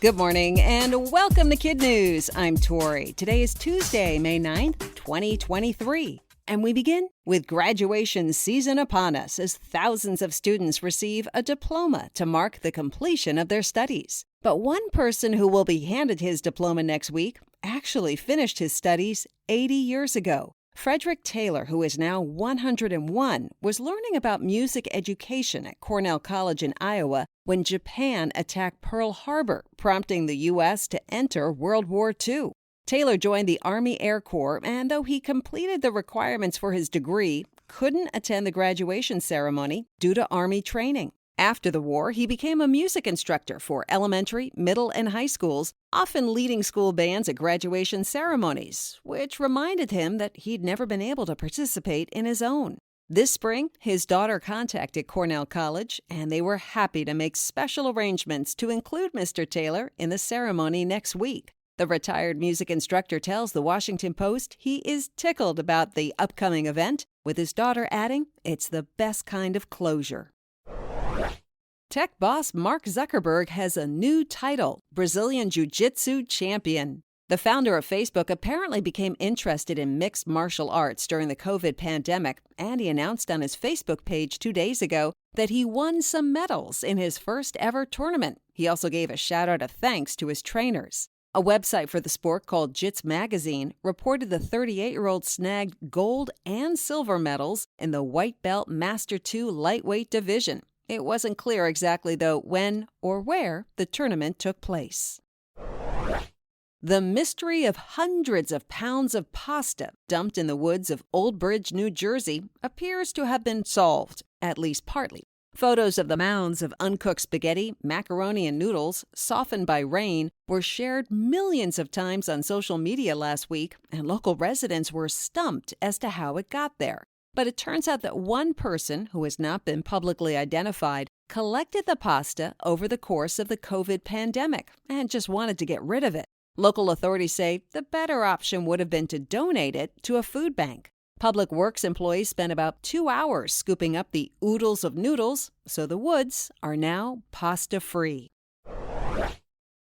Good morning and welcome to KidNuz. I'm Tori. Today is Tuesday, May 9th, 2023. And we begin with graduation season upon us as thousands of students receive a diploma to mark the completion of their studies. But one person who will be handed his diploma next week actually finished his studies 80 years ago. Frederick Taylor, who is now 101, was learning about music education at Cornell College in Iowa when Japan attacked Pearl Harbor, prompting the U.S. to enter World War II. Taylor joined the Army Air Corps, and though he completed the requirements for his degree, couldn't attend the graduation ceremony due to Army training. After the war, he became a music instructor for elementary, middle, and high schools, often leading school bands at graduation ceremonies, which reminded him that he'd never been able to participate in his own. This spring, his daughter contacted Cornell College, and they were happy to make special arrangements to include Mr. Taylor in the ceremony next week. The retired music instructor tells the Washington Post he is tickled about the upcoming event, with his daughter adding, "It's the best kind of closure." Tech boss Mark Zuckerberg has a new title, Brazilian Jiu-Jitsu Champion. The founder of Facebook apparently became interested in mixed martial arts during the COVID pandemic, and he announced on his Facebook page 2 days ago that he won some medals in his first ever tournament. He also gave a shout-out of thanks to his trainers. A website for the sport called Jits Magazine reported the 38-year-old snagged gold and silver medals in the White Belt Master 2 lightweight division. It wasn't clear exactly, though, when or where the tournament took place. The mystery of hundreds of pounds of pasta dumped in the woods of Old Bridge, New Jersey, appears to have been solved, at least partly. Photos of the mounds of uncooked spaghetti, macaroni, and noodles, softened by rain, were shared millions of times on social media last week, and local residents were stumped as to how it got there. But it turns out that one person, who has not been publicly identified, collected the pasta over the course of the COVID pandemic and just wanted to get rid of it. Local authorities say the better option would have been to donate it to a food bank. Public Works employees spent about 2 hours scooping up the oodles of noodles, so the woods are now pasta-free.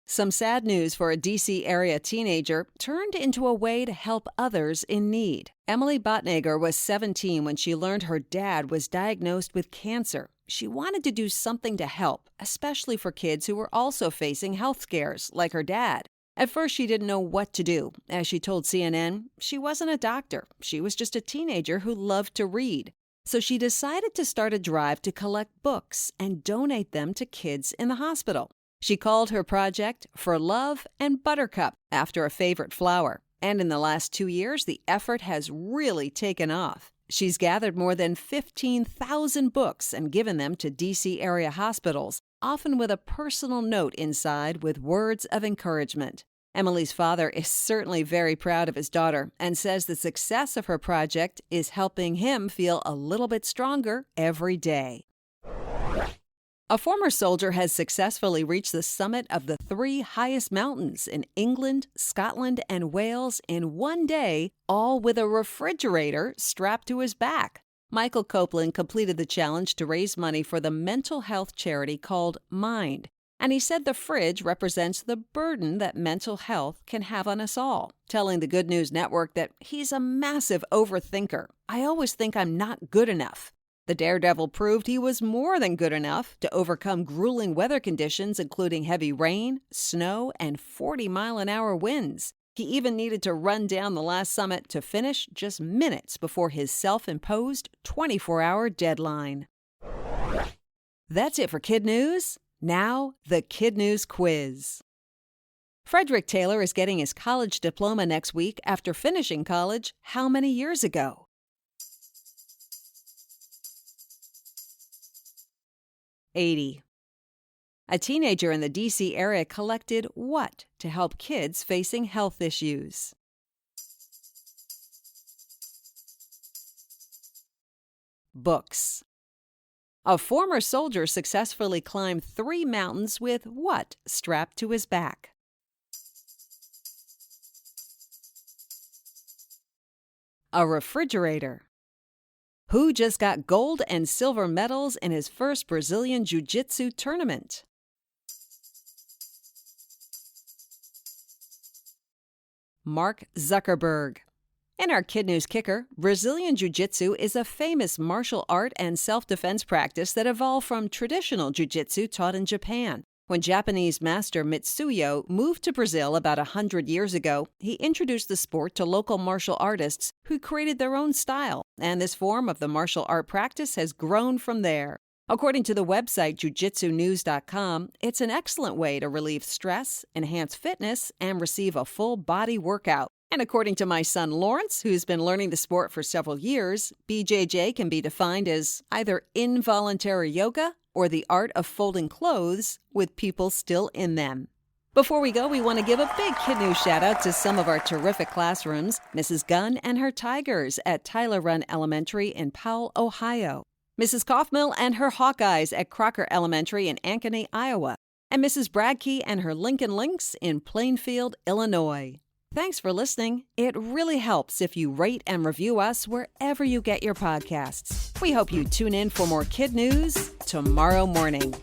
Some sad news for a D.C. area teenager turned into a way to help others in need. Emily Botnager was 17 when she learned her dad was diagnosed with cancer. She wanted to do something to help, especially for kids who were also facing health scares, like her dad. At first, she didn't know what to do. As she told CNN, she wasn't a doctor. She was just a teenager who loved to read. So she decided to start a drive to collect books and donate them to kids in the hospital. She called her project For Love and Buttercup, after a favorite flower. And in the last 2 years, the effort has really taken off. She's gathered more than 15,000 books and given them to D.C. area hospitals, often with a personal note inside with words of encouragement. Emily's father is certainly very proud of his daughter and says the success of her project is helping him feel a little bit stronger every day. A former soldier has successfully reached the summit of the 3 highest mountains in England, Scotland, and Wales in one day, all with a refrigerator strapped to his back. Michael Copeland completed the challenge to raise money for the mental health charity called Mind, and he said the fridge represents the burden that mental health can have on us all, telling the Good News Network that he's a massive overthinker. "I always think I'm not good enough." The daredevil proved he was more than good enough to overcome grueling weather conditions, including heavy rain, snow, and 40-mile-an-hour winds. He even needed to run down the last summit to finish just minutes before his self-imposed 24-hour deadline. That's it for KidNuz. Now, the KidNuz quiz. Frederick Taylor is getting his college diploma next week after finishing college how many years ago? 80. A teenager in the D.C. area collected what to help kids facing health issues? Books. A former soldier successfully climbed 3 mountains with what strapped to his back? A refrigerator. Who just got gold and silver medals in his first Brazilian Jiu-Jitsu tournament? Mark Zuckerberg. In our KidNuz Kicker, Brazilian Jiu-Jitsu is a famous martial art and self-defense practice that evolved from traditional jiu-jitsu taught in Japan. When Japanese master Mitsuyo moved to Brazil about 100 years ago, he introduced the sport to local martial artists who created their own style, and this form of the martial art practice has grown from there. According to the website jujitsunews.com, it's an excellent way to relieve stress, enhance fitness, and receive a full body workout. And according to my son Lawrence, who's been learning the sport for several years, BJJ can be defined as either involuntary yoga or the art of folding clothes with people still in them. Before we go, we want to give a big KidNuz shout out to some of our terrific classrooms, Mrs. Gunn and her Tigers at Tyler Run Elementary in Powell, Ohio, Mrs. Kaufmill and her Hawkeyes at Crocker Elementary in Ankeny, Iowa, and Mrs. Bradkey and her Lincoln Lynx in Plainfield, Illinois. Thanks for listening. It really helps if you rate and review us wherever you get your podcasts. We hope you tune in for more KidNuz tomorrow morning.